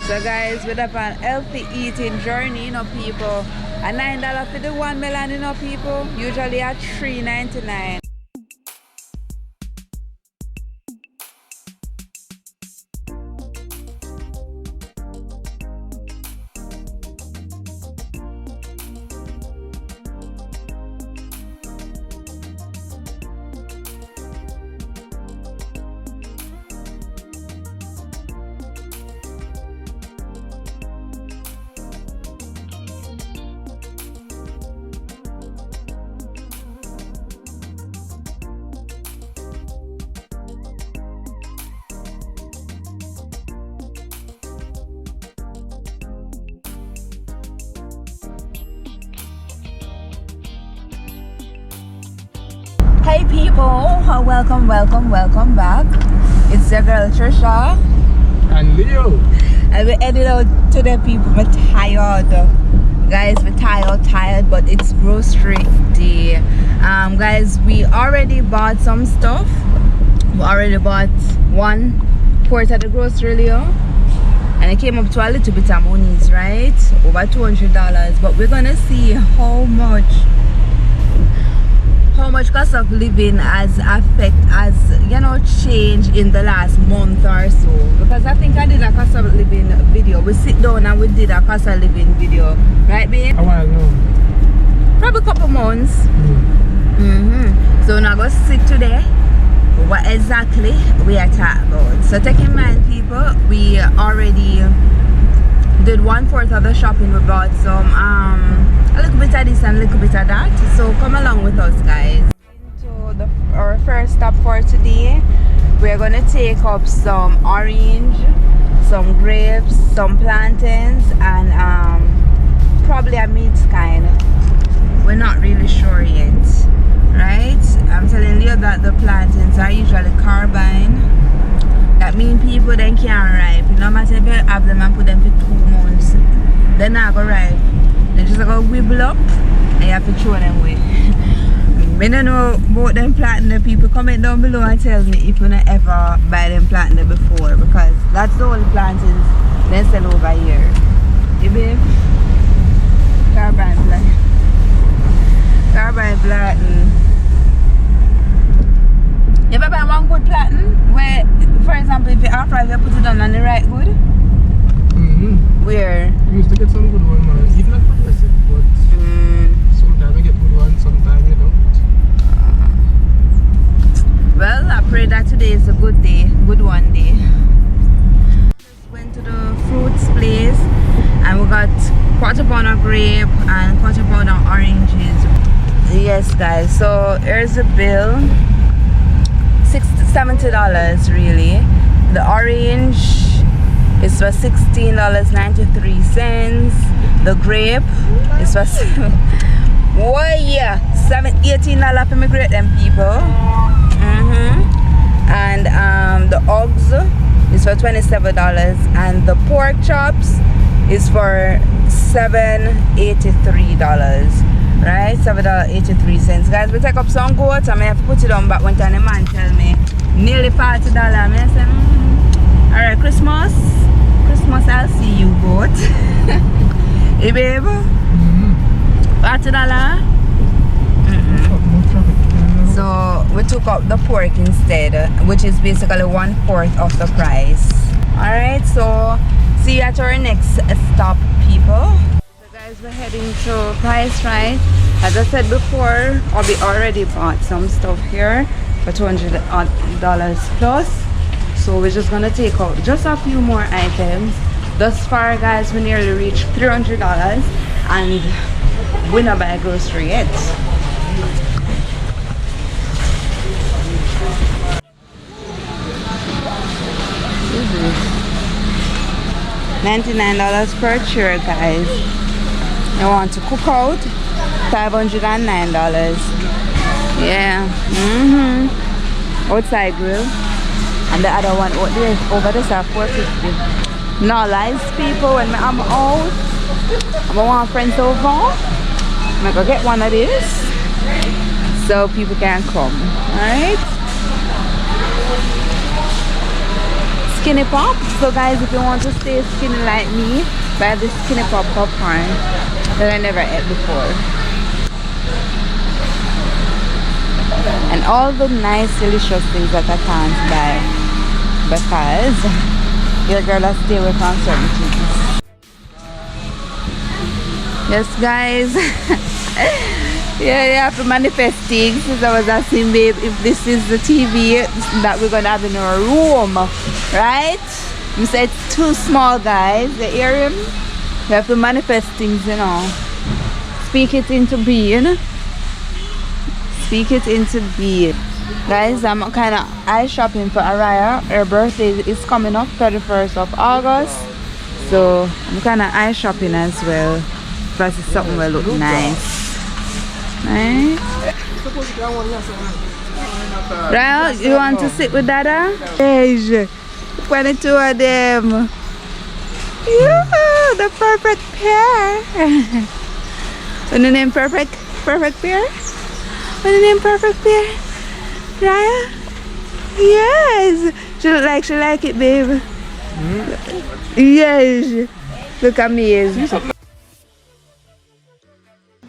So guys, we're up on healthy eating journey, you know, people. A $9 for the 1 melon, you know, people. Usually at $3.99. Hey people, welcome back. It's your girl Trisha and Leo, and we're headed out today, people. We're tired, guys. We're tired, but it's grocery day. Guys, we already bought some stuff. We already bought one quart at the grocery, Leo, and it came up to a little bit of money, right? Over $200. But we're gonna see how much cost of living has changed in the last month or so, because I think I did a cost of living video. We sit down and we did a cost of living video, right, babe? a while now, probably a couple months. So now go sit today what exactly we are talking about. So take in mind, people, we already did 1/4 of the shopping. We bought some a little bit of this and a little bit of that, so come along with us, guys. Into our first stop for today, we're gonna take up some orange, some grapes, some plantains, and probably a meat kind. We're not really sure yet, right? I'm telling you that the plantains are usually carbine. That means people then can't ripe. No matter if you have them and put them for 2 months, they're not gonna ripe. They just gonna wibble up and you have to throw them away. I don't know about them plantain. People comment down below and tell me if you not ever buy them plantain before, because that's the only plantains they sell over here. You babe? Carbine plantain. You ever buy one good plantain where, for example, if you after you put it on the right good? Where? We used to get some good one, man. Even not progressive, but sometimes we get good ones, sometimes we don't. Well, I pray that today is a good day, good one day. Just went to the fruits place and we got quarter pound of grape and quarter pound of oranges. Yes, guys. So here's the bill. $70 really. The orange is for $16.93. The grape is for $18 for me grade them, people. And the eggs is for $27, and the pork chops is for $7.83. Right, $7.83. Guys, we take up some goat. I may have to put it on back. One time the man tell me nearly $40. I say, alright, Christmas, I'll see you, goat. Hey, babe? $40? So we took up the pork instead, which is basically 1/4 of the price. Alright, so see you at our next stop, people. So guys, we're heading to Price Right. As I said before, we already bought some stuff here for $200 plus. So we're just gonna take out just a few more items. Thus far, guys, we nearly reached $300 and we're not buy grocery yet. $99 per chair, guys. You want to cook out? $509. Yeah. Outside grill. And the other one over there $450. No lies, people. When I'm out, I want friends over. I'm gonna get one of these so people can come. Alright. skinny pop. So guys, if you want to stay skinny like me, buy this skinny pop popcorn that I never ate before. And all the nice delicious things that I can't buy because your girl has stay away from certain things. Yes guys. Yeah, you have to manifest things. As I was asking babe if this is the TV that we're gonna have in our room, right? You said it's too small guys, the area. You have to manifest things, you know. Speak it into being. Speak it into being. Guys, I'm kind of eye shopping for Araya. Her birthday is coming up 31st of August. So I'm kind of eye shopping as well. Because it's something will look nice. Right? Right, you want to sit with Dada? Yes. 22 of them. Yeah, the perfect pair. What's the name? Perfect pair? What's the name? Perfect pair? Raya? Yes. She like it, babe. Yes. Look amazing.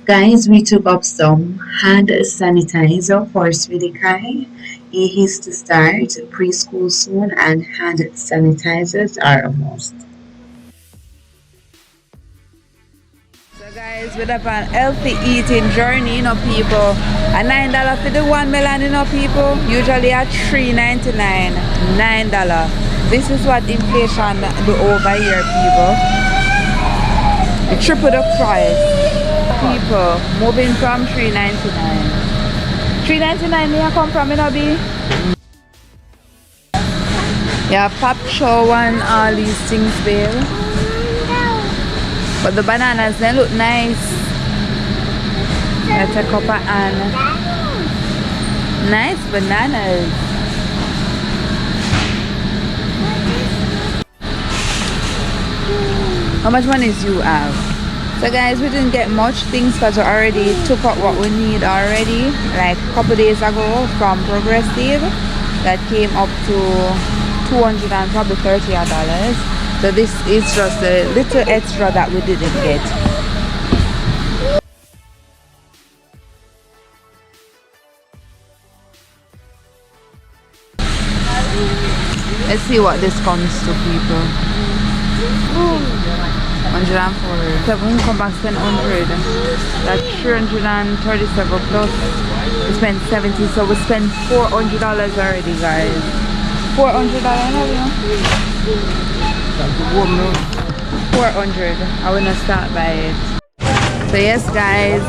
Guys, we took up some hand sanitizer for Sweetie Kai. He is to start preschool soon and hand sanitizers are a must. So guys, we're up on healthy eating journey, you know people. A $9 for the 1 melon, you know people. Usually at $3.99. $9. This is what inflation do over here, people. It triple the price. People moving from $3.99. $3.99 may I come from, you know, B? Yeah, pop show and all these things, babe. But the bananas, they look nice. Let's take up and nice bananas. How much money do you have? So guys, we didn't get much things because we already took out what we need already. Like a couple days ago from Progressive. That came up to $200 and probably $30. So this is just a little extra that we didn't get. Let's see what this comes to, people. 104. 7 come back spend 100. That's 337 plus. We spent 70, so we spent $400 already, guys. $400. 400. I wanna start by it. So yes, guys.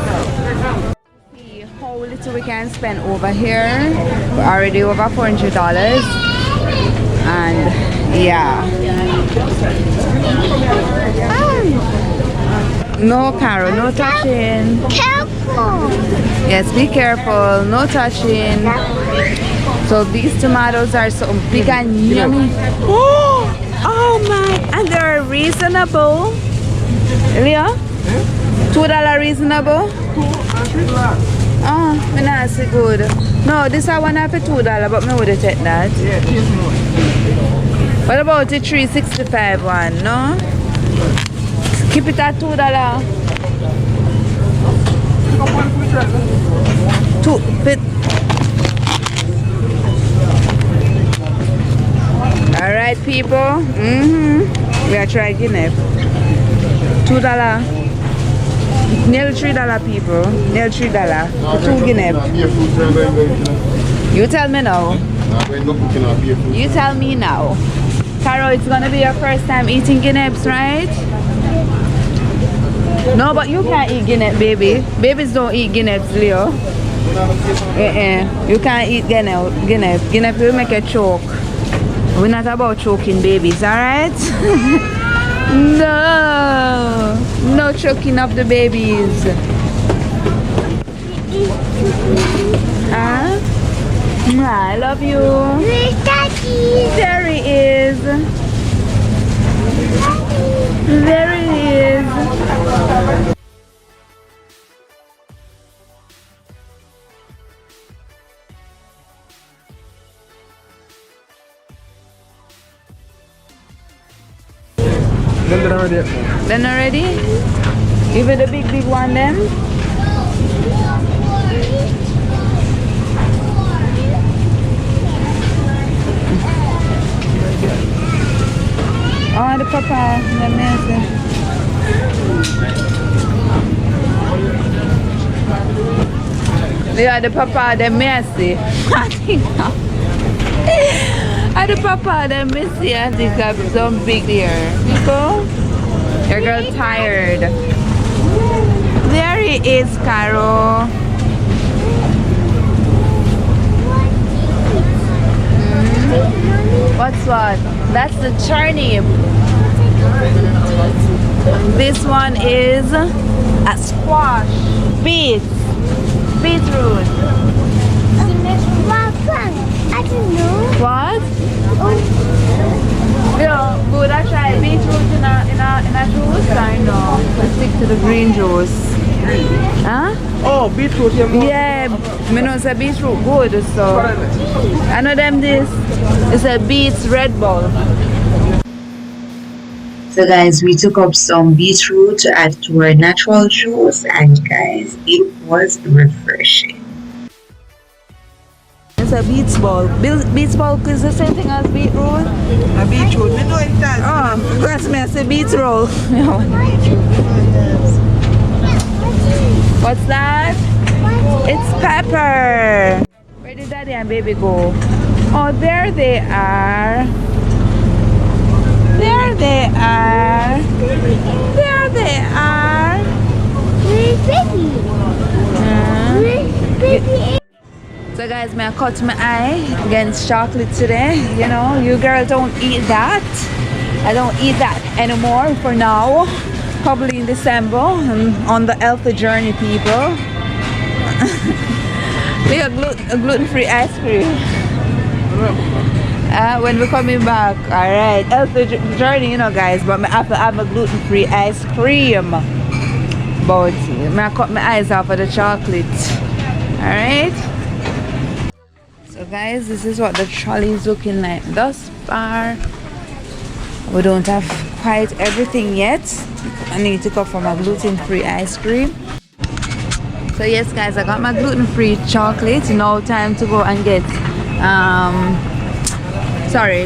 See how little we can spend over here. We're already over $400. And yeah. No, Carol, no touching. Careful. Yes, be careful. No touching. So these tomatoes are so big and yummy. Oh my! And they're reasonable. Leo? $2 reasonable? Oh, me not see good. No, this I want for $2, but me would take that. What about the 365 one? No? Keep it at $2. Alright people. We are trying Guinea. $2. Nearly $3 people. Nearly $3. 2 Guinea. You tell me now. You tell me now. Carol, it's gonna be your first time eating guineas, right? No, but you can't eat guineas, baby. Babies don't eat guineas, Leo. You can't eat guineas. Guineas will make you choke. We're not about choking babies, alright? No. No choking of the babies. Huh? I love you. There he is. There he is. They're already. Then already? Even the big one then? Oh, the papa, the messy. Yeah, the papa, the messy. I think the papa, the messy. I think I have some big here. People, your girl tired. There he is, Caro. What's what? That's the turnip. This one is a squash. Beets. Beetroot. I don't know. What? Yeah, would I try beetroot in a juice? I know. Let's stick to the green juice. Huh? Oh, beetroot. Yeah, me know it's a beetroot good, so I know them this. It's a beets Red Bull. So guys, we took up some beetroot to add to our natural juice, and guys, it was refreshing. It's a beets ball. Beets ball is the same thing as beetroot. A beetroot. Me know it does. Oh, that's me. I say beets roll. What's that? It's pepper. Where did daddy and baby go? Oh, there they are. There they are. There they are. Where's baby? Where's baby? So guys, may I cut my eye against chocolate today. You know, you girls don't eat that. I don't eat that anymore for now. Probably in December on the healthy journey, people. We have gluten-free ice cream. When we're coming back, all right, healthy journey, you know, guys. But I have to have a gluten-free ice cream. But I cut my eyes off of the chocolate. All right. So guys, this is what the trolley is looking like thus far. We don't have quite everything yet. I need to go for my gluten-free ice cream. So yes guys, I got my gluten-free chocolate. Now time to go and get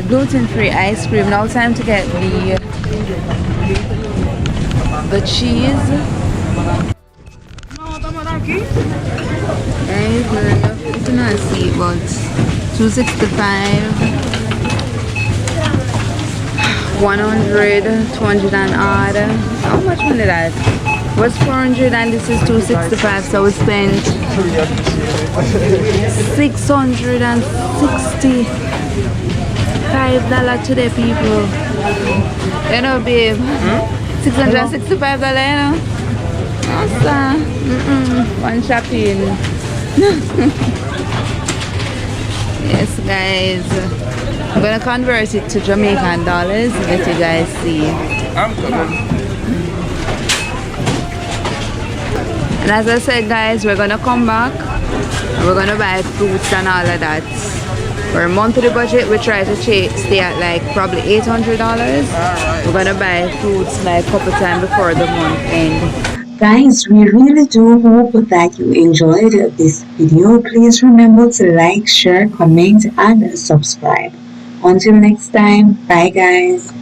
gluten-free ice cream. Now time to get the cheese. It's not see, but $2.65, 100, 200 and odd. How much money that? Was 400 and this is 265, so we spent $665 today, people. You know, babe. $665, you know. Awesome. One shopping. Yes, guys. I'm gonna convert it to Jamaican dollars. Let you guys see. I'm coming. And as I said, guys, we're gonna come back and we're gonna buy fruits and all of that. For a monthly budget, we try to stay at like probably $800. We're gonna buy fruits like a couple times before the month end. Guys, we really do hope that you enjoyed this video. Please remember to like, share, comment, and subscribe. Until next time, bye guys.